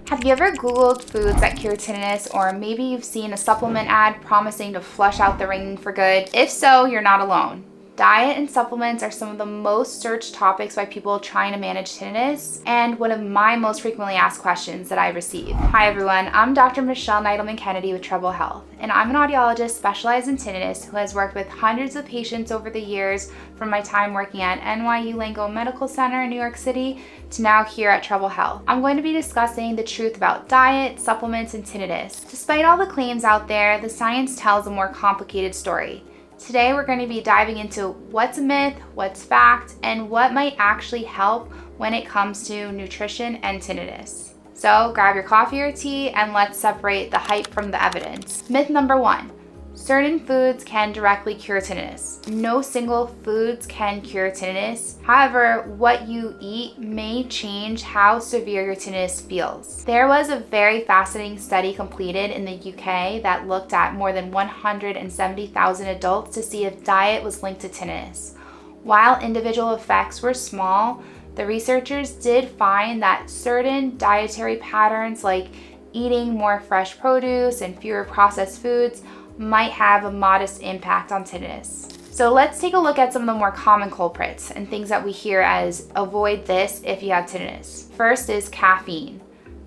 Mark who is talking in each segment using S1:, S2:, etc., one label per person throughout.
S1: Have you ever Googled foods that cure tinnitus, or maybe you've seen a supplement ad promising to flush out the ringing for good? If so, you're not alone. Diet and supplements are some of the most searched topics by people trying to manage tinnitus, and one of my most frequently asked questions that I receive. Hi everyone, I'm Dr. Michelle Needleman Kennedy with Treble Health, and I'm an audiologist specialized in tinnitus who has worked with hundreds of patients over the years, from my time working at NYU Langone Medical Center in New York City to now here at Treble Health. I'm going to be discussing the truth about diet, supplements, and tinnitus. Despite all the claims out there, the science tells a more complicated story. Today we're going to be diving into what's a myth, what's fact, and what might actually help when it comes to nutrition and tinnitus. So grab your coffee or tea and let's separate the hype from the evidence. Myth number 1. Certain foods can directly cure tinnitus. No single foods can cure tinnitus. However, what you eat may change how severe your tinnitus feels. There was a very fascinating study completed in the UK that looked at more than 170,000 adults to see if diet was linked to tinnitus. While individual effects were small, the researchers did find that certain dietary patterns, like eating more fresh produce and fewer processed foods, might have a modest impact on tinnitus. So let's take a look at some of the more common culprits and things that we hear as avoid this if you have tinnitus. First is caffeine.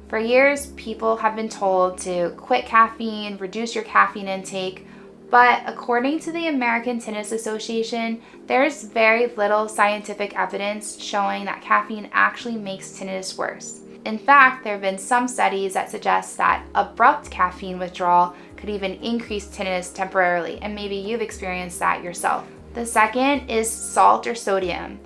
S1: For years, people have been told to quit caffeine, reduce your caffeine intake, but according to the American Tinnitus Association, there's very little scientific evidence showing that caffeine actually makes tinnitus worse. In fact, there have been some studies that suggest that abrupt caffeine withdrawal could even increase tinnitus temporarily, and maybe you've experienced that yourself. The second is salt or sodium.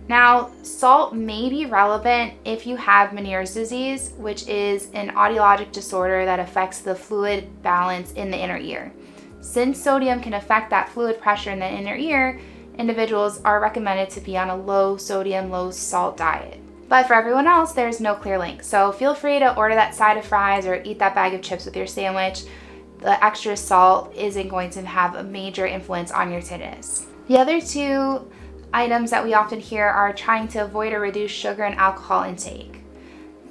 S1: Now, salt may be relevant if you have Meniere's disease, which is an audiologic disorder that affects the fluid balance in the inner ear. Since sodium can affect that fluid pressure in the inner ear, individuals are recommended to be on a low sodium, low salt diet. But for everyone else, there's no clear link. So feel free to order that side of fries or eat that bag of chips with your sandwich. The extra salt isn't going to have a major influence on your tinnitus. The other two items that we often hear are trying to avoid or reduce sugar and alcohol intake.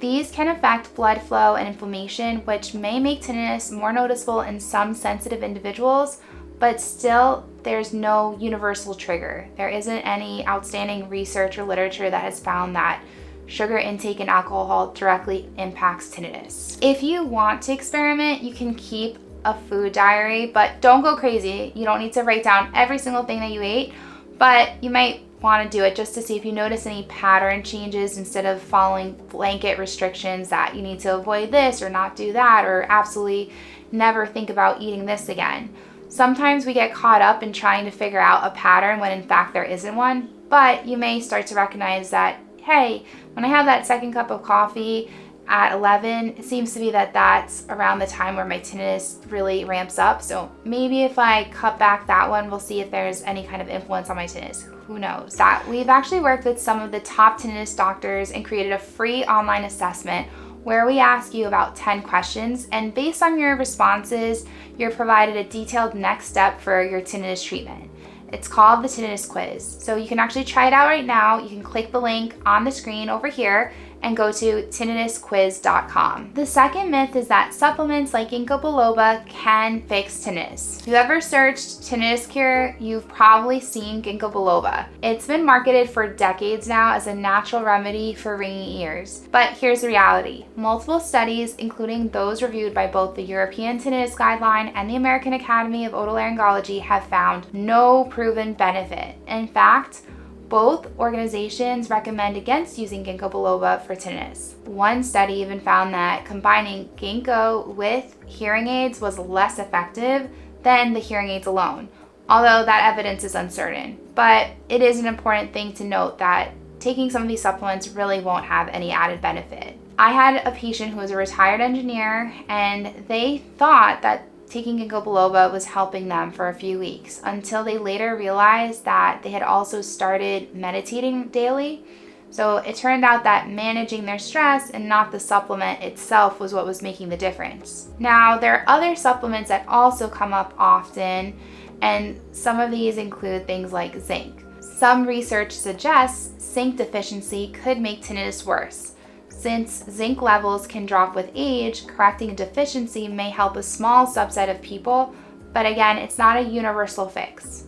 S1: These can affect blood flow and inflammation, which may make tinnitus more noticeable in some sensitive individuals, but still there's no universal trigger. There isn't any outstanding research or literature that has found that sugar intake and alcohol directly impacts tinnitus. If you want to experiment, you can keep a food diary, but don't go crazy. You don't need to write down every single thing that you ate, but you might want to do it just to see if you notice any pattern changes instead of following blanket restrictions that you need to avoid this or not do that or absolutely never think about eating this again. Sometimes we get caught up in trying to figure out a pattern when in fact there isn't one, but you may start to recognize that, hey, when I have that second cup of coffee at 11, it seems to be that that's around the time where my tinnitus really ramps up. So maybe if I cut back that one, we'll see if there's any kind of influence on my tinnitus. Who knows? That we've actually worked with some of the top tinnitus doctors and created a free online assessment where we ask you about 10 questions, and based on your responses, you're provided a detailed next step for your tinnitus treatment. It's called the Tinnitus Quiz. So you can actually try it out right now. You can click the link on the screen over here and go to tinnitusquiz.com. The second myth is that supplements like Ginkgo biloba can fix tinnitus. If you've ever searched tinnitus cure, you've probably seen Ginkgo biloba. It's been marketed for decades now as a natural remedy for ringing ears. But here's the reality. Multiple studies, including those reviewed by both the European Tinnitus Guideline and the American Academy of Otolaryngology, have found no proven benefit. In fact, both organizations recommend against using Ginkgo biloba for tinnitus. One study even found that combining Ginkgo with hearing aids was less effective than the hearing aids alone, although that evidence is uncertain. But it is an important thing to note that taking some of these supplements really won't have any added benefit. I had a patient who was a retired engineer, and they thought that taking Ginkgo biloba was helping them for a few weeks until they later realized that they had also started meditating daily. So it turned out that managing their stress and not the supplement itself was what was making the difference. Now, there are other supplements that also come up often, and some of these include things like zinc. Some research suggests zinc deficiency could make tinnitus worse. Since zinc levels can drop with age, correcting a deficiency may help a small subset of people, but again, it's not a universal fix.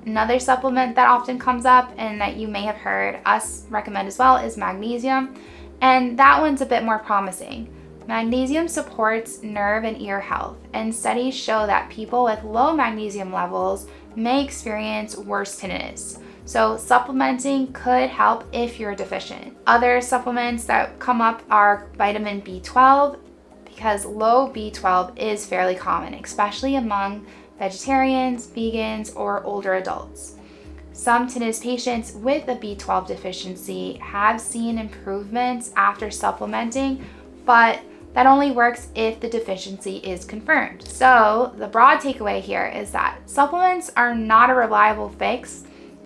S1: Another supplement that often comes up and that you may have heard us recommend as well is magnesium, and that one's a bit more promising. Magnesium supports nerve and ear health, and studies show that people with low magnesium levels may experience worse tinnitus. So supplementing could help if you're deficient. Other supplements that come up are vitamin B12, because low B12 is fairly common, especially among vegetarians, vegans, or older adults. Some tinnitus patients with a B12 deficiency have seen improvements after supplementing, but that only works if the deficiency is confirmed. So the broad takeaway here is that supplements are not a reliable fix.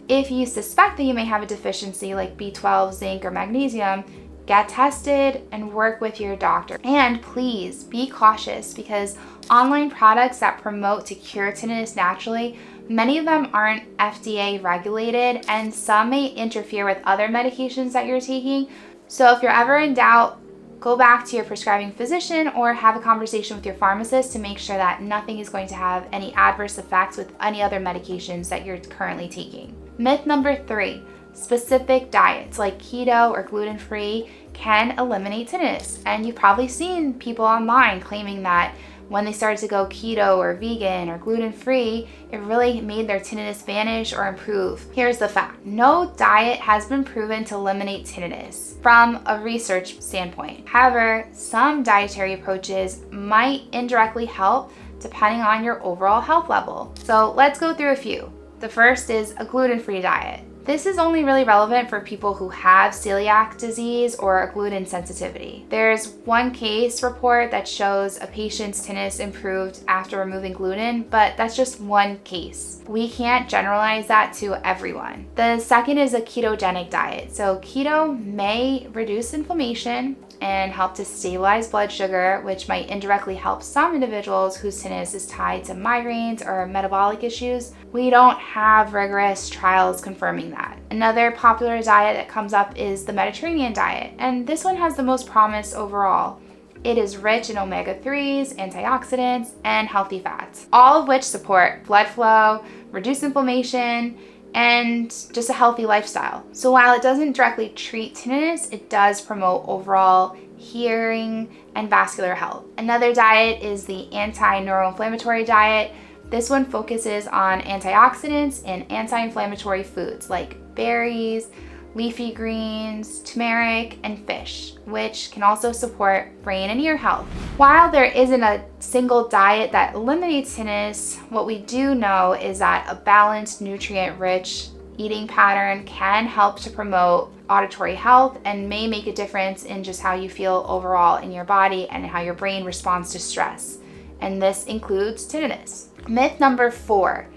S1: If you suspect that you may have a deficiency like B12, zinc, or magnesium, get tested and work with your doctor. And please be cautious, because online products that promote to cure tinnitus naturally, many of them aren't FDA regulated, and some may interfere with other medications that you're taking. So if you're ever in doubt, go back to your prescribing physician or have a conversation with your pharmacist to make sure that nothing is going to have any adverse effects with any other medications that you're currently taking. Myth number 3, specific diets like keto or gluten-free can eliminate tinnitus. And you've probably seen people online claiming that when they started to go keto or vegan or gluten-free, it really made their tinnitus vanish or improve. Here's the fact: no diet has been proven to eliminate tinnitus from a research standpoint. However, some dietary approaches might indirectly help depending on your overall health level. So let's go through a few. The first is a gluten-free diet. This is only really relevant for people who have celiac disease or a gluten sensitivity. There's one case report that shows a patient's tinnitus improved after removing gluten, but that's just one case. We can't generalize that to everyone. The second is a ketogenic diet. So keto may reduce inflammation and help to stabilize blood sugar, which might indirectly help some individuals whose tinnitus is tied to migraines or metabolic issues. We don't have rigorous trials confirming that. Another popular diet that comes up is the Mediterranean diet, and this one has the most promise overall. It is rich in omega-3s, antioxidants, and healthy fats, all of which support blood flow, reduce inflammation, and just a healthy lifestyle. So while it doesn't directly treat tinnitus, it does promote overall hearing and vascular health. Another diet is the anti-neuroinflammatory diet. This one focuses on antioxidants and anti-inflammatory foods like berries, leafy greens, turmeric, and fish, which can also support brain and ear health. While there isn't a single diet that eliminates tinnitus, what we do know is that a balanced, nutrient-rich eating pattern can help to promote auditory health and may make a difference in just how you feel overall in your body and how your brain responds to stress. And this includes tinnitus. Myth number 4.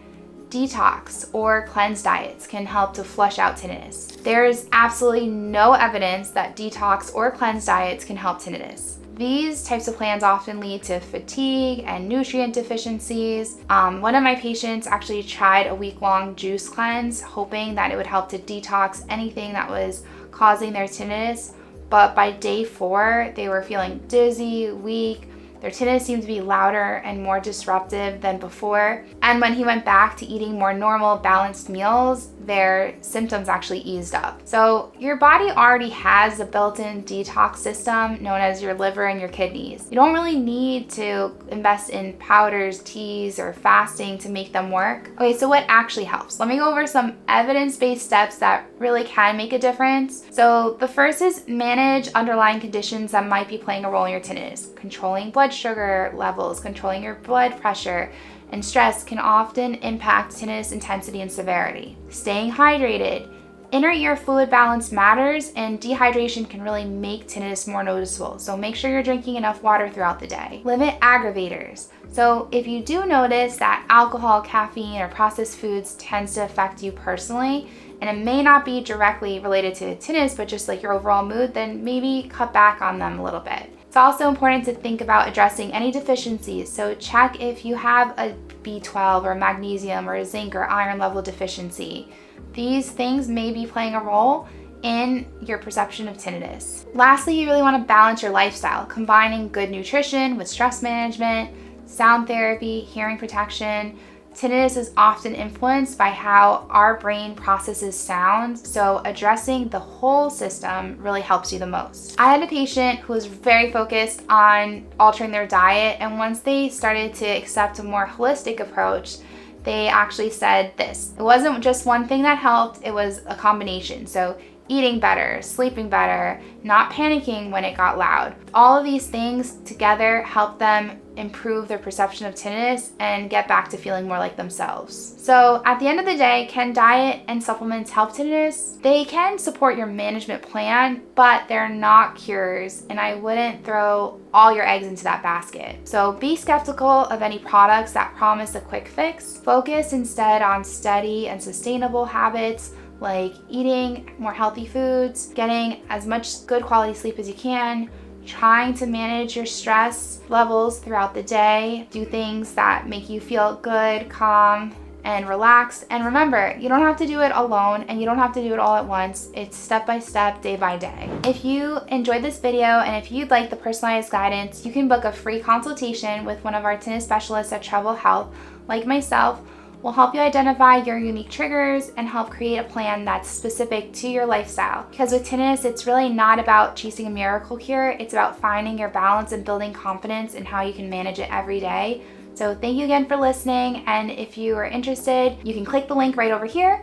S1: Detox or cleanse diets can help to flush out tinnitus. There is absolutely no evidence that detox or cleanse diets can help tinnitus. These types of plans often lead to fatigue and nutrient deficiencies. One of my patients actually tried a week-long juice cleanse, hoping that it would help to detox anything that was causing their tinnitus. But by day 4, they were feeling dizzy, weak. Their tinnitus seemed to be louder and more disruptive than before. And when he went back to eating more normal, balanced meals, their symptoms actually eased up. So your body already has a built-in detox system known as your liver and your kidneys. You don't really need to invest in powders, teas, or fasting to make them work. Okay, so what actually helps? Let me go over some evidence-based steps that really can make a difference. So the first is manage underlying conditions that might be playing a role in your tinnitus. Controlling blood sugar levels, controlling your blood pressure, and stress can often impact tinnitus intensity and severity. Staying hydrated. Inner ear fluid balance matters, and dehydration can really make tinnitus more noticeable. So make sure you're drinking enough water throughout the day. Limit aggravators. So if you do notice that alcohol, caffeine, or processed foods tends to affect you personally, and it may not be directly related to tinnitus, but just like your overall mood, then maybe cut back on them a little bit. It's also important to think about addressing any deficiencies. So check if you have a B12 or magnesium or a zinc or iron level deficiency. These things may be playing a role in your perception of tinnitus. Lastly, you really want to balance your lifestyle, combining good nutrition with stress management, sound therapy, hearing protection. Tinnitus is often influenced by how our brain processes sound, so addressing the whole system really helps you the most. I had a patient who was very focused on altering their diet, and once they started to accept a more holistic approach, they actually said this. It wasn't just one thing that helped, it was a combination. So eating better, sleeping better, not panicking when it got loud. All of these things together help them improve their perception of tinnitus and get back to feeling more like themselves. So at the end of the day, can diet and supplements help tinnitus? They can support your management plan, but they're not cures, and I wouldn't throw all your eggs into that basket. So be skeptical of any products that promise a quick fix. Focus instead on steady and sustainable habits like eating more healthy foods, getting as much good quality sleep as you can, trying to manage your stress levels throughout the day, do things that make you feel good, calm, and relaxed. And remember, you don't have to do it alone and you don't have to do it all at once. It's step by step, day by day. If you enjoyed this video and if you'd like the personalized guidance, you can book a free consultation with one of our tinnitus specialists at Treble Health, like myself. We'll help you identify your unique triggers and help create a plan that's specific to your lifestyle. Because with tinnitus, it's really not about chasing a miracle cure. It's about finding your balance and building confidence in how you can manage it every day. So thank you again for listening. And if you are interested, you can click the link right over here.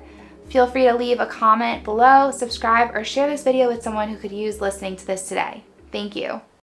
S1: Feel free to leave a comment below, subscribe, or share this video with someone who could use listening to this today. Thank you.